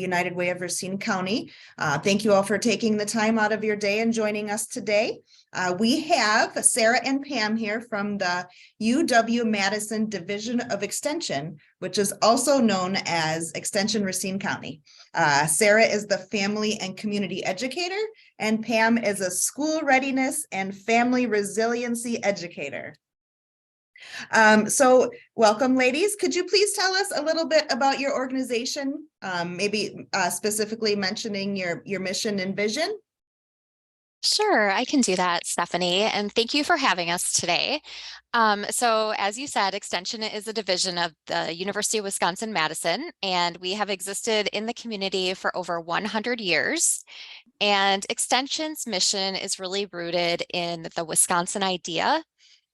United Way of Racine County. Thank you all for taking the time out of your day and joining us today. We have Sarah and Pam here from the UW-Madison Division of Extension, which is also known as Extension Racine County. Sarah is the family and community educator, and Pam is a school readiness and family resiliency educator. So welcome, ladies. Could you please tell us a little bit about your organization, maybe specifically mentioning your mission and vision? Sure, I can do that, Stephanie, and thank you for having us today. So as you said, Extension is a division of the University of Wisconsin-Madison, and we have existed in the community for over 100 years. And Extension's mission is really rooted in the Wisconsin idea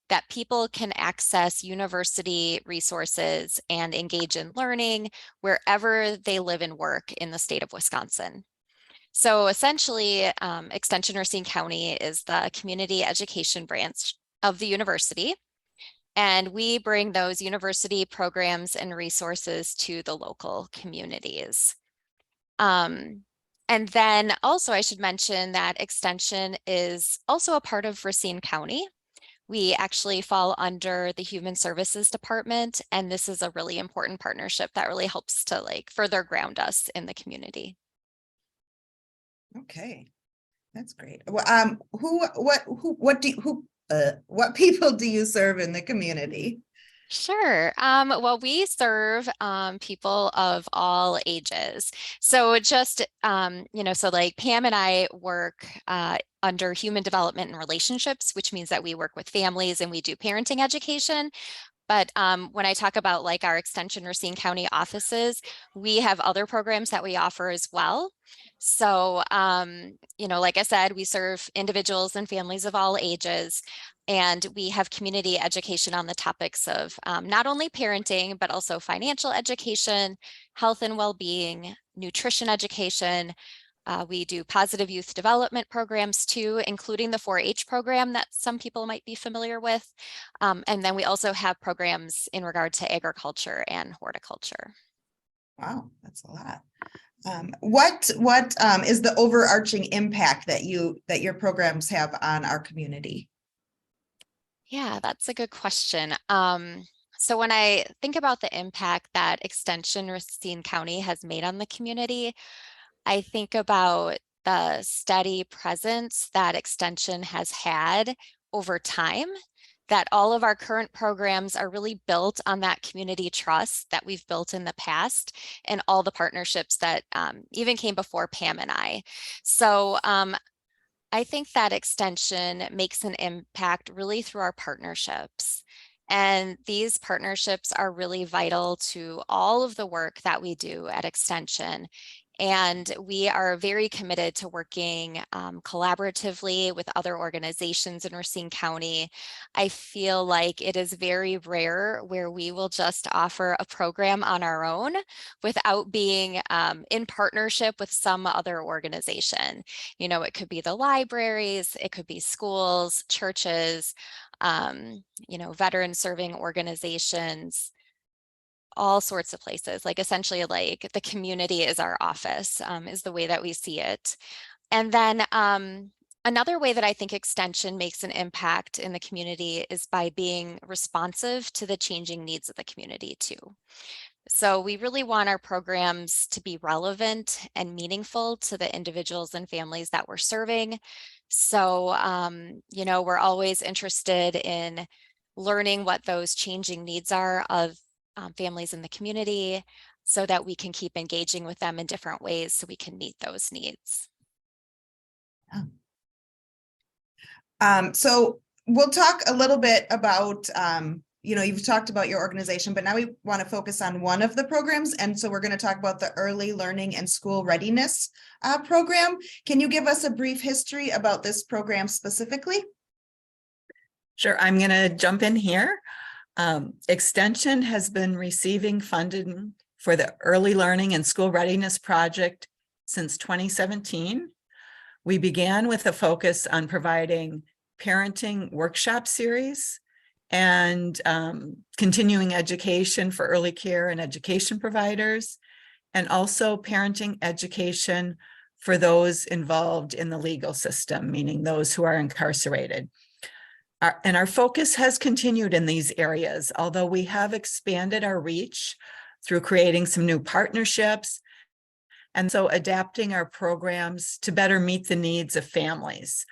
that people can access university resources and engage in learning wherever they live and work in the state of Wisconsin. So essentially, Extension Racine County is the community education branch of the university, and we bring those university programs and resources to the local communities. And then also I should mention that Extension is also a part of Racine County. We actually fall under the Human Services Department, and this is a really important partnership that really helps to further ground us in the community. Okay, that's great. Well, what people do you serve in the community? Sure. Well, we serve people of all ages. So just, so like Pam and I work under human development and relationships, which means that we work with families and we do parenting education. But when I talk about like our Extension Racine County offices, we have other programs that we offer as well. So, like I said, we serve individuals and families of all ages, and we have community education on the topics of not only parenting, but also financial education, health and well-being, nutrition education. We do positive youth development programs too, including the 4-H program that some people might be familiar with. And then we also have programs in regard to agriculture and horticulture. Wow, that's a lot. What is the overarching impact that your programs have on our community? Yeah, that's a good question. So when I think about the impact that Extension Racine County has made on the community, I think about the steady presence that Extension has had over time, that all of our current programs are really built on that community trust that we've built in the past and all the partnerships that even came before Pam and I. So I think that Extension makes an impact really through our partnerships. And these partnerships are really vital to all of the work that we do at Extension. And we are very committed to working collaboratively with other organizations in Racine County. I feel like it is very rare where we will just offer a program on our own without being in partnership with some other organization. It could be the libraries, it could be schools, churches, veteran serving organizations, all sorts of places. Essentially like the community is our office, is the way that we see it. And then another way that I think Extension makes an impact in the community is by being responsive to the changing needs of the community too. So we really want our programs to be relevant and meaningful to the individuals and families that we're serving. So, we're always interested in learning what those changing needs are of families in the community so that we can keep engaging with them in different ways so we can meet those needs. So we'll talk a little bit about, you've talked about your organization, but now we want to focus on one of the programs. And so we're going to talk about the Early Learning and School Readiness program. Can you give us a brief history about this program specifically? Sure, I'm going to jump in here. Extension has been receiving funding for the Early Learning and School Readiness Project since 2017. We began with a focus on providing parenting workshop series and continuing education for early care and education providers, and also parenting education for those involved in the legal system, meaning those who are incarcerated. And our focus has continued in these areas, although we have expanded our reach through creating some new partnerships, and so adapting our programs to better meet the needs of families.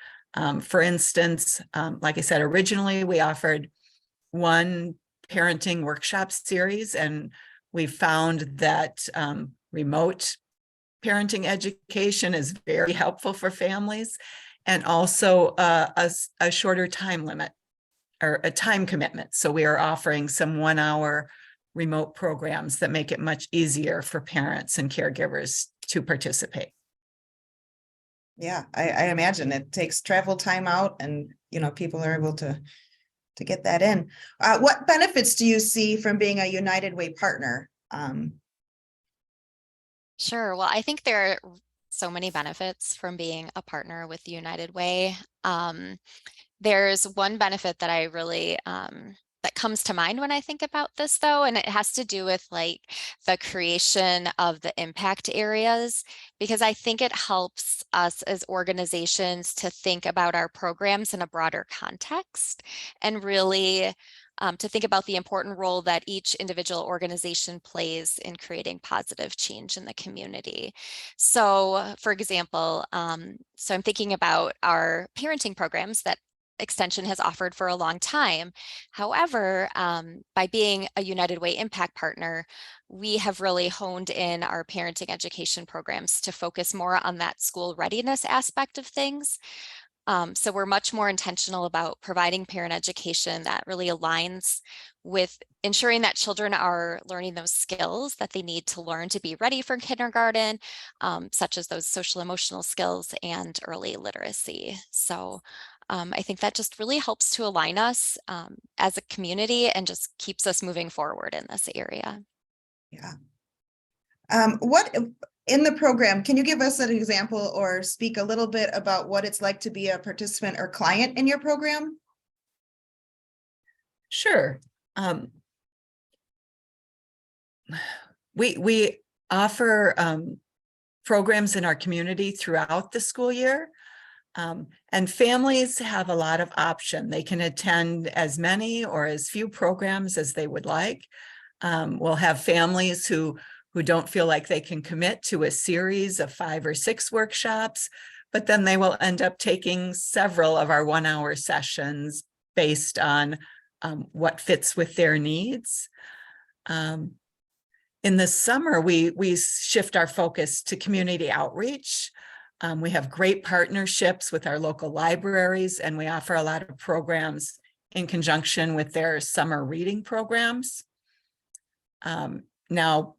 For instance, like I said, originally we offered one parenting workshop series, and we found that remote parenting education is very helpful for families, and also a shorter time limit or a time commitment. So we are offering some 1 hour remote programs that make it much easier for parents and caregivers to participate. Yeah, I imagine it takes travel time out, and people are able to get that in. What benefits do you see from being a United Way partner? Sure. Well, I think there are so many benefits from being a partner with United Way. There's one benefit that I really that comes to mind when I think about this, though, and it has to do with like the creation of the impact areas, because I think it helps us as organizations to think about our programs in a broader context and really to think about the important role that each individual organization plays in creating positive change in the community. So, for example, so I'm thinking about our parenting programs that Extension has offered for a long time. However, by being a United Way impact partner, we have really honed in our parenting education programs to focus more on that school readiness aspect of things. So we're much more intentional about providing parent education that really aligns with ensuring that children are learning those skills that they need to learn to be ready for kindergarten, such as those social emotional skills and early literacy. So I think that just really helps to align us as a community and just keeps us moving forward in this area. Yeah. What in the program, can you give us an example or speak a little bit about what it's like to be a participant or client in your program? Sure. We offer programs in our community throughout the school year. And families have a lot of option. They can attend as many or as few programs as they would like. We'll have families who don't feel like they can commit to a series of 5 or 6 workshops, but then they will end up taking several of our 1 hour sessions based on what fits with their needs. In the summer, we shift our focus to community outreach. We have great partnerships with our local libraries, and we offer a lot of programs in conjunction with their summer reading programs. Now,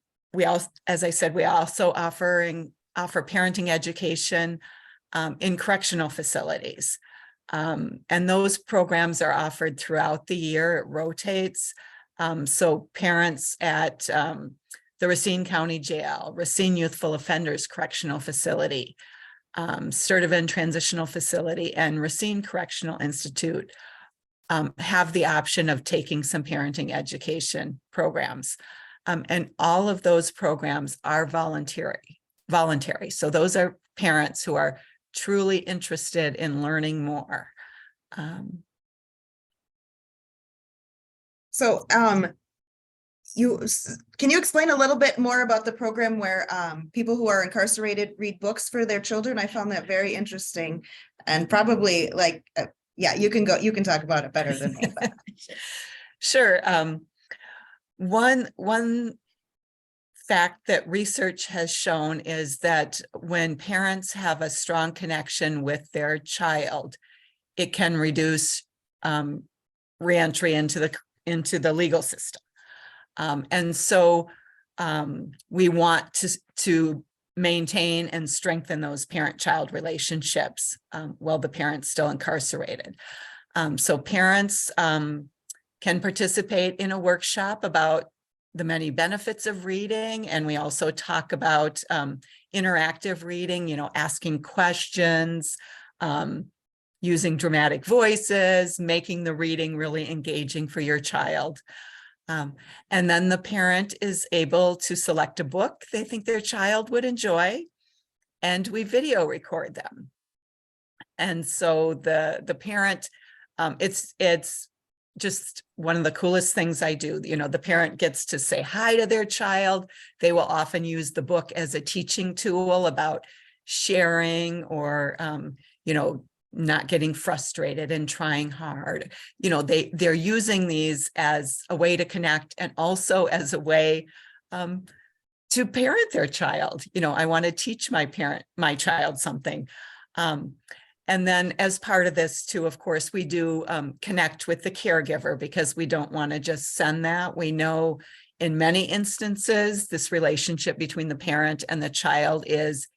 as I said, we also offer parenting education in correctional facilities. And those programs are offered throughout the year. It rotates. So parents at the Racine County Jail, Racine Youthful Offenders Correctional Facility, Sturtevant Transitional Facility, and Racine Correctional Institute have the option of taking some parenting education programs. And all of those programs are voluntary. So those are parents who are truly interested in learning more. So can you explain a little bit more about the program where people who are incarcerated read books for their children? I found that very interesting, and probably yeah, you can talk about it better than me. Sure. One fact that research has shown is that when parents have a strong connection with their child, it can reduce reentry into the legal system. And so we want to maintain and strengthen those parent-child relationships while the parent's still incarcerated. So parents can participate in a workshop about the many benefits of reading. And we also talk about interactive reading, asking questions, using dramatic voices, making the reading really engaging for your child. And then the parent is able to select a book they think their child would enjoy, and we video record them. And so the parent, it's just one of the coolest things I do. You know, the parent gets to say hi to their child. They will often use the book as a teaching tool about sharing or, you know, not getting frustrated and trying hard. You know, they're using these as a way to connect and also as a way to parent their child. You know, I want to teach my child something. And then as part of this too, of course, we do connect with the caregiver, because we don't want to just send that. We know in many instances, this relationship between the parent and the child is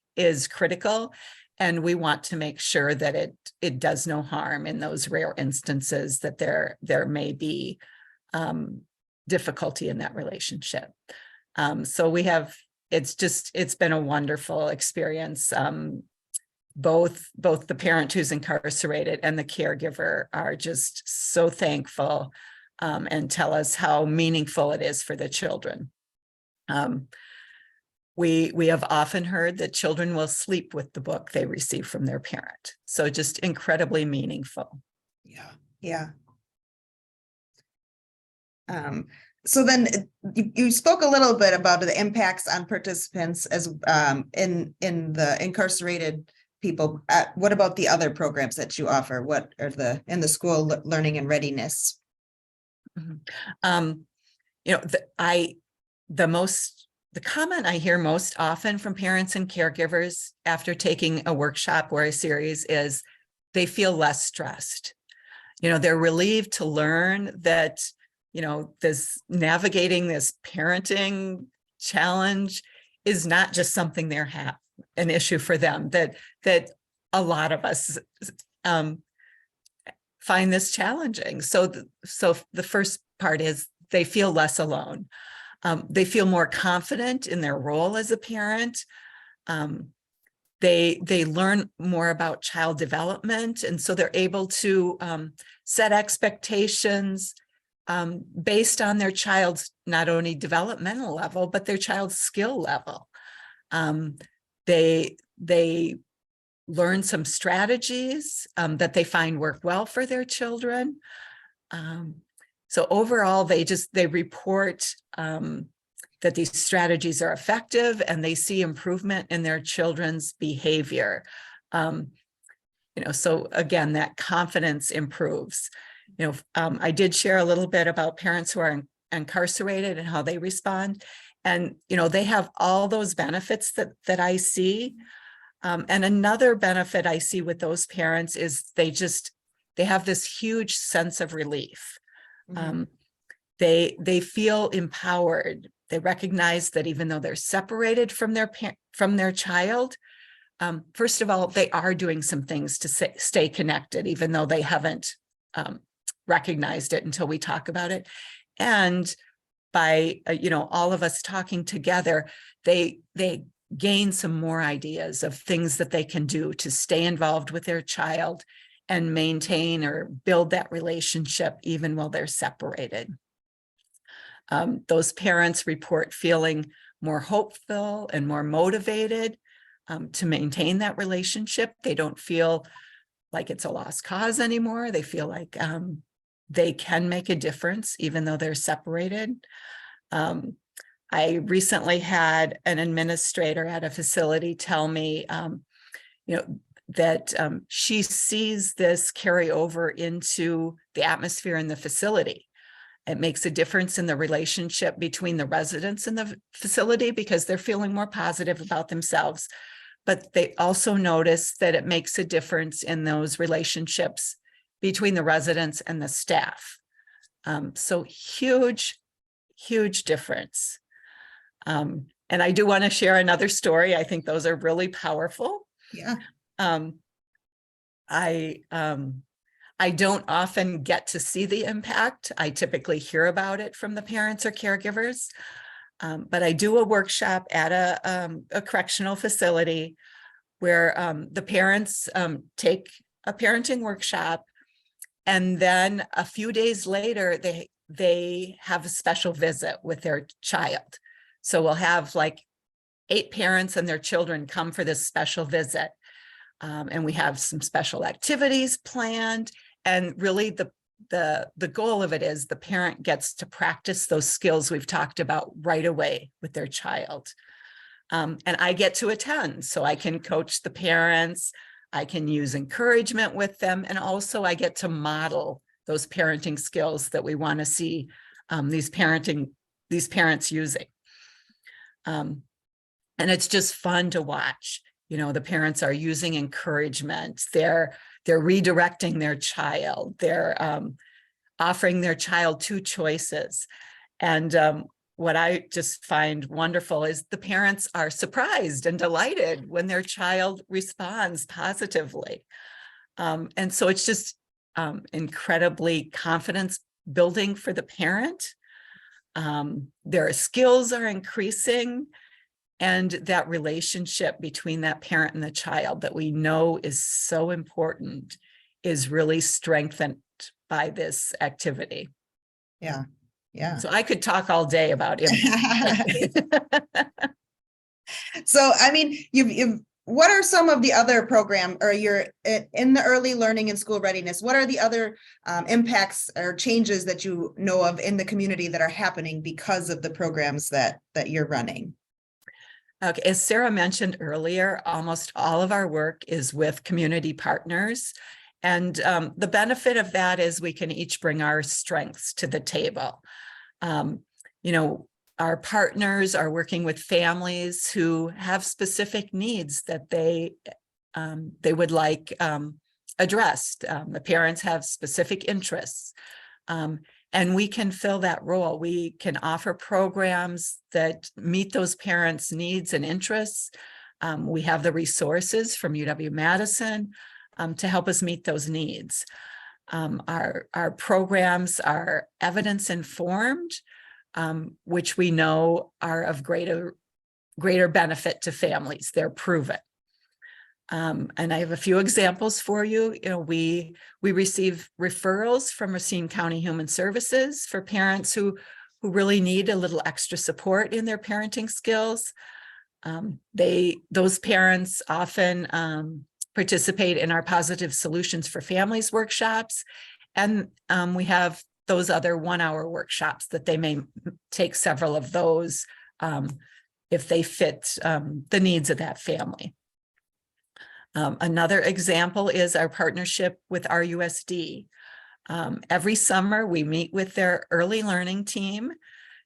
critical. And we want to make sure that it does no harm in those rare instances that there may be difficulty in that relationship. So it's been a wonderful experience. Both the parent who's incarcerated and the caregiver are just so thankful and tell us how meaningful it is for the children. We have often heard that children will sleep with the book they receive from their parent. So just incredibly meaningful. Yeah. Yeah. So then you spoke a little bit about the impacts on participants as in the incarcerated people. What about the other programs that you offer? What are in the school learning and readiness? Mm-hmm. You know, the comment I hear most often from parents and caregivers after taking a workshop or a series is they feel less stressed. You know, they're relieved to learn that, you know, navigating this parenting challenge is not just something an issue for them, that a lot of us find this challenging. So the first part is they feel less alone. They feel more confident in their role as a parent. They learn more about child development, and so they're able to set expectations based on their child's not only developmental level, but their child's skill level. They learn some strategies that they find work well for their children. So overall, they report that these strategies are effective, and they see improvement in their children's behavior. You know, so again, that confidence improves. You know, I did share a little bit about parents who are incarcerated and how they respond. And, you know, they have all those benefits that I see. And another benefit I see with those parents is they have this huge sense of relief. Mm-hmm. They feel empowered. They recognize that even though they're separated from their child, first of all, they are doing some things to stay connected, even though they haven't recognized it until we talk about it. And by you know, all of us talking together, they gain some more ideas of things that they can do to stay involved with their child and maintain or build that relationship even while they're separated. Those parents report feeling more hopeful and more motivated to maintain that relationship. They don't feel like it's a lost cause anymore. They feel like they can make a difference even though they're separated. I recently had an administrator at a facility tell me, you know, that she sees this carry over into the atmosphere in the facility. It makes a difference in the relationship between the residents in the facility because they're feeling more positive about themselves. But they also notice that it makes a difference in those relationships between the residents and the staff. So huge difference. And I do want to share another story. I think those are really powerful. Yeah. I don't often get to see the impact. I typically hear about it from the parents or caregivers. But I do a workshop at a correctional facility where the parents take a parenting workshop, and then a few days later, they have a special visit with their child. So we'll have like 8 parents and their children come for this special visit. And we have some special activities planned. And really the goal of it is the parent gets to practice those skills we've talked about right away with their child. And I get to attend, so I can coach the parents, I can use encouragement with them, and also I get to model those parenting skills that we want to see these parents using. And it's just fun to watch. The parents are using encouragement. They're redirecting their child. They're offering their child 2 choices. And what I just find wonderful is the parents are surprised and delighted when their child responds positively. And so it's just incredibly confidence building for the parent. Their skills are increasing, and that relationship between that parent and the child that we know is so important is really strengthened by this activity. Yeah. Yeah. So I could talk all day about it. So, I mean, what are some of the other program, or you're in the early learning and school readiness? What are the other impacts or changes that you know of in the community that are happening because of the programs that you're running? Okay, as Sarah mentioned earlier, almost all of our work is with community partners. And the benefit of that is we can each bring our strengths to the table. Our partners are working with families who have specific needs that they would like addressed. The parents have specific interests. And we can fill that role. We can offer programs that meet those parents' needs and interests. We have the resources from UW-Madison to help us meet those needs. Our programs are evidence-informed, which we know are of greater benefit to families. They're proven. And I have a few examples for you. We receive referrals from Racine County Human Services for parents who really need a little extra support in their parenting skills. Those parents often participate in our Positive Solutions for Families workshops. And we have those other 1-hour workshops that they may take several of those if they fit the needs of that family. Another example is our partnership with RUSD. Every summer, we meet with their early learning team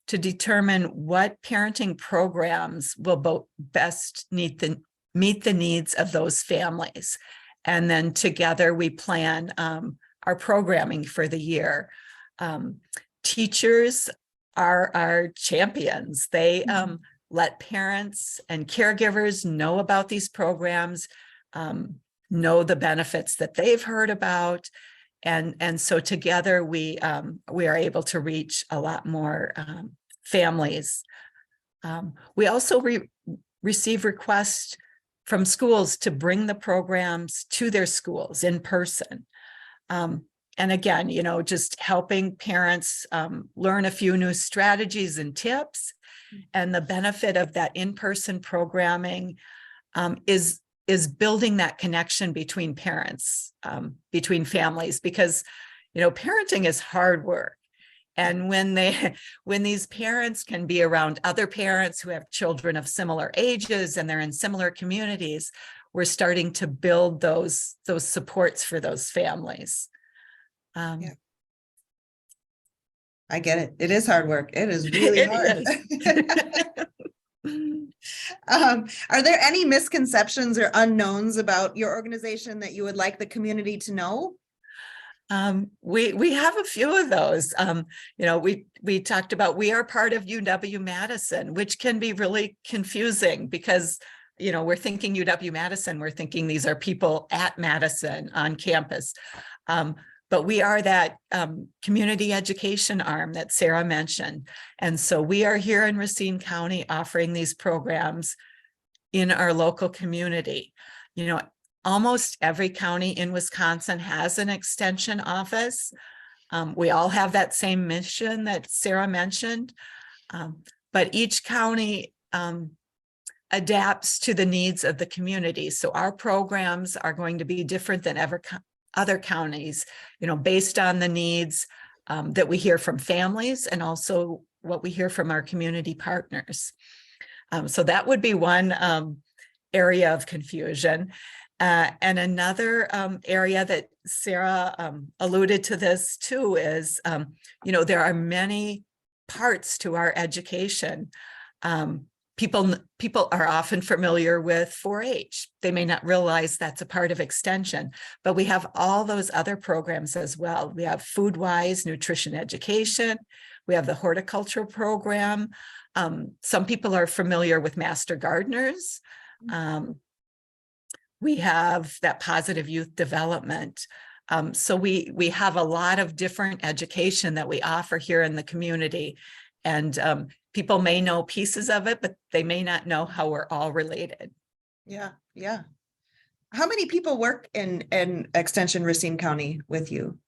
to determine what parenting programs will best meet the needs of those families. And then together we plan our programming for the year. Teachers are our champions. They let parents and caregivers know about these programs, know the benefits that they've heard about. And so together we are able to reach a lot more families. We also receive requests from schools to bring the programs to their schools in person. And again, just helping parents learn a few new strategies and tips. And the benefit of that in-person programming is building that connection between parents, between families, because, parenting is hard work. And when these parents can be around other parents who have children of similar ages and they're in similar communities, we're starting to build those supports for those families. Yeah. I get it. It is hard work. It is really hard. Are there any misconceptions or unknowns about your organization that you would like the community to know? We have a few of those. We talked about we are part of UW-Madison, which can be really confusing because we're thinking UW-Madison, we're thinking these are people at Madison on campus. But we are that community education arm that Sarah mentioned. And so we are here in Racine County offering these programs in our local community. Almost every county in Wisconsin has an extension office. We all have that same mission that Sarah mentioned, but each county adapts to the needs of the community. So our programs are going to be different than other counties, based on the needs that we hear from families and also what we hear from our community partners. So that would be one area of confusion. And another area that Sarah alluded to this too is, there are many parts to our education. People are often familiar with 4-H. They may not realize that's a part of extension, but we have all those other programs as well. We have food-wise nutrition education. We have the horticultural program. Some people are familiar with Master Gardeners. We have that positive youth development. So we have a lot of different education that we offer here in the community. And people may know pieces of it, but they may not know how we're all related. Yeah, yeah. How many people work in Extension Racine County with you?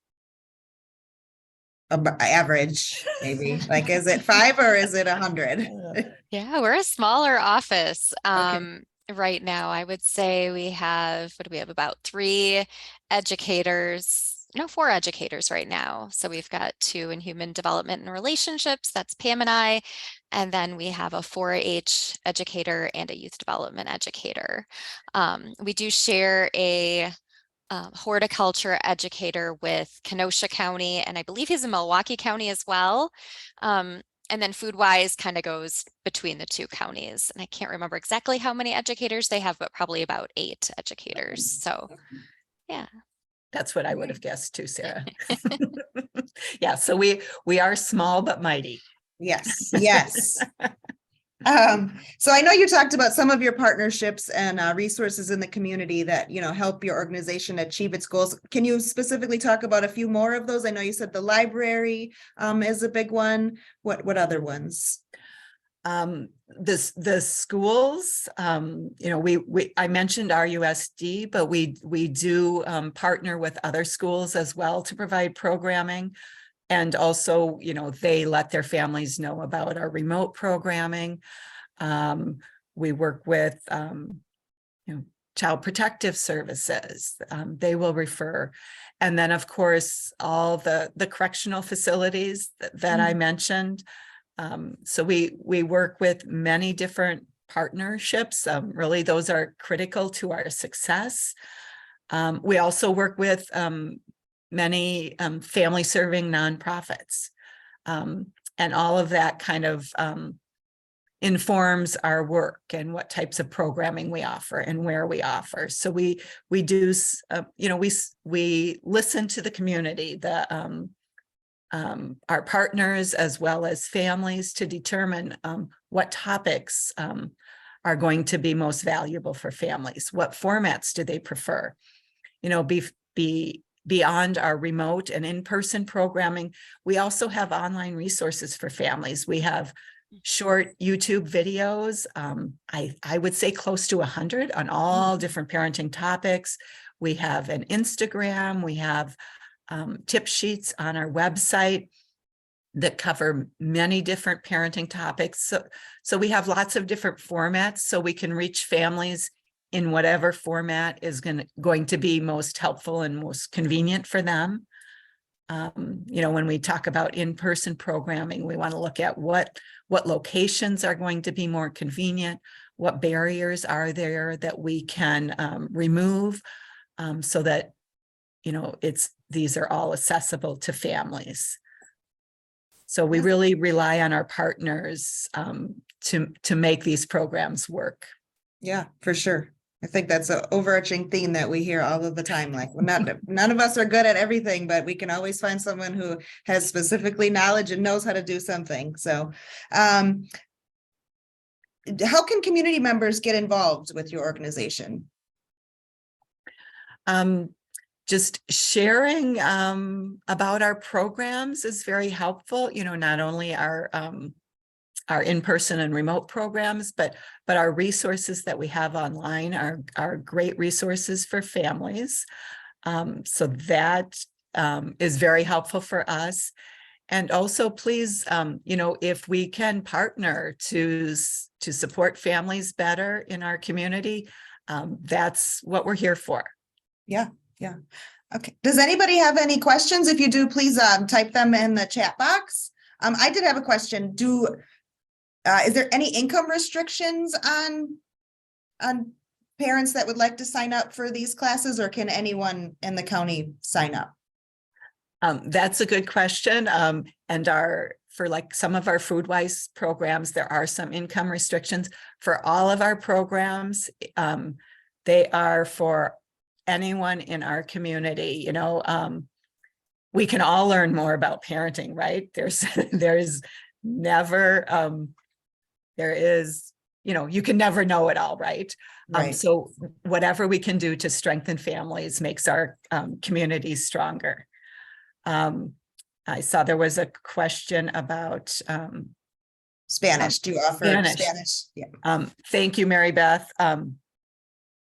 Average, maybe. Like, is it 5 or is it 100? Yeah, we're a smaller office. Okay. Right now, I would say we have, what do we have, about 3 educators, no, 4 educators right now. So we've got 2 in human development and relationships, that's Pam and I, and then we have a 4-H educator and a youth development educator. We do share a horticulture educator with Kenosha County, and I believe he's in Milwaukee County as well. And then food-wise kind of goes between the 2 counties. And I can't remember exactly how many educators they have, but probably about 8 educators. So, yeah. That's what I would have guessed too, Sarah. Yeah, so we are small but mighty. Yes, yes. So I know you talked about some of your partnerships and resources in the community that, help your organization achieve its goals. Can you specifically talk about a few more of those? I know you said the library is a big one. What other ones? The schools, I mentioned RUSD, but we do partner with other schools as well to provide programming. And also, they let their families know about our remote programming. We work with, Child Protective Services. They will refer. And then, of course, all the correctional facilities that I mentioned. So we work with many different partnerships. Really, those are critical to our success. We also work with many family serving nonprofits. And all of that kind of informs our work and what types of programming we offer and where we offer. So we do, we listen to the community, our partners, as well as families, to determine what topics are going to be most valuable for families. What formats do they prefer? Beyond our remote and in-person programming, we also have online resources for families. We have short YouTube videos, I would say close to 100 on all different parenting topics. We have an Instagram, we have tip sheets on our website that cover many different parenting topics. So we have lots of different formats so we can reach families in whatever format is going to be most helpful and most convenient for them. When we talk about in-person programming, we want to look at what locations are going to be more convenient, what barriers are there that we can remove, so that these are all accessible to families. So we really rely on our partners to make these programs work. Yeah, for sure. I think that's an overarching theme that we hear all of the time. Like, none of us are good at everything, but we can always find someone who has specifically knowledge and knows how to do something. So, how can community members get involved with your organization? Just sharing about our programs is very helpful. Not only our in-person and remote programs, but our resources that we have online are great resources for families. So that is very helpful for us. And also, please, if we can partner to support families better in our community, that's what we're here for. Yeah. Okay. Does anybody have any questions? If you do, please type them in the chat box. I did have a question. Is there any income restrictions on parents that would like to sign up for these classes, or can anyone in the county sign up? That's a good question. And for like some of our food-wise programs, there are some income restrictions. For all of our programs, they are for anyone in our community. We can all learn more about parenting, right? You can never know it all, right? Right. So whatever we can do to strengthen families makes our communities stronger. I saw there was a question about Spanish. Do you offer Spanish? Yeah. Thank you, Mary Beth.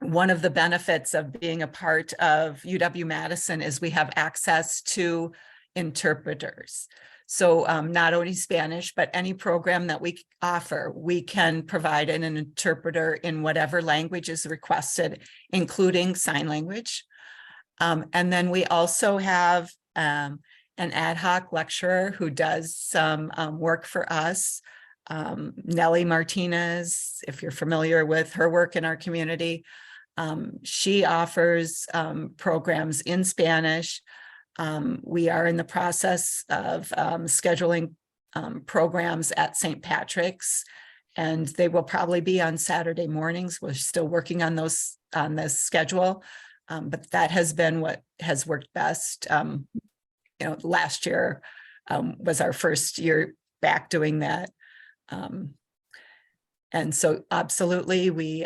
One of the benefits of being a part of UW-Madison is we have access to interpreters. So not only Spanish, but any program that we offer, we can provide an interpreter in whatever language is requested, including sign language. And then we also have an ad hoc lecturer who does some work for us. Nellie Martinez, if you're familiar with her work in our community, she offers programs in Spanish. We are in the process of scheduling programs at St. Patrick's, and they will probably be on Saturday mornings. We're still working on this schedule, but that has been what has worked best. Last year was our first year back doing that. And so absolutely, we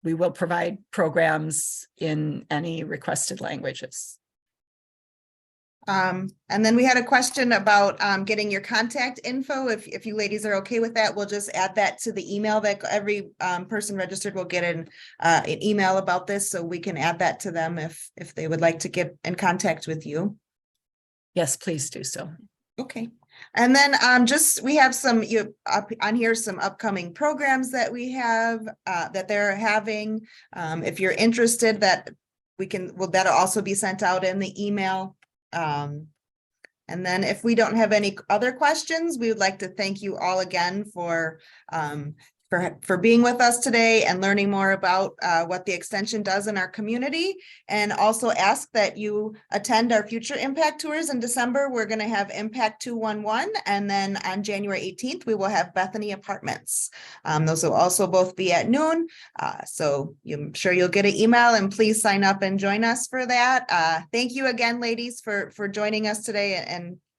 will provide programs in any requested languages. And then we had a question about getting your contact info. If you ladies are okay with that, we'll just add that to the email that every person registered will get an email about this, so we can add that to them if they would like to get in contact with you. Yes, please do so. Okay. And then we have some on here, some upcoming programs that we have that they're having. If you're interested, that'll also be sent out in the email. And then if we don't have any other questions, we would like to thank you all again for being with us today and learning more about what the extension does in our community, and also ask that you attend our future impact tours in December. We're going to have Impact 211, and then on January 18th, we will have Bethany Apartments. Those will also both be at noon. So I'm sure you'll get an email, and please sign up and join us for that. Thank you again, ladies, for joining us today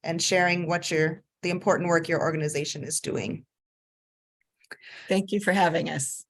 and sharing the important work your organization is doing. Thank you for having us.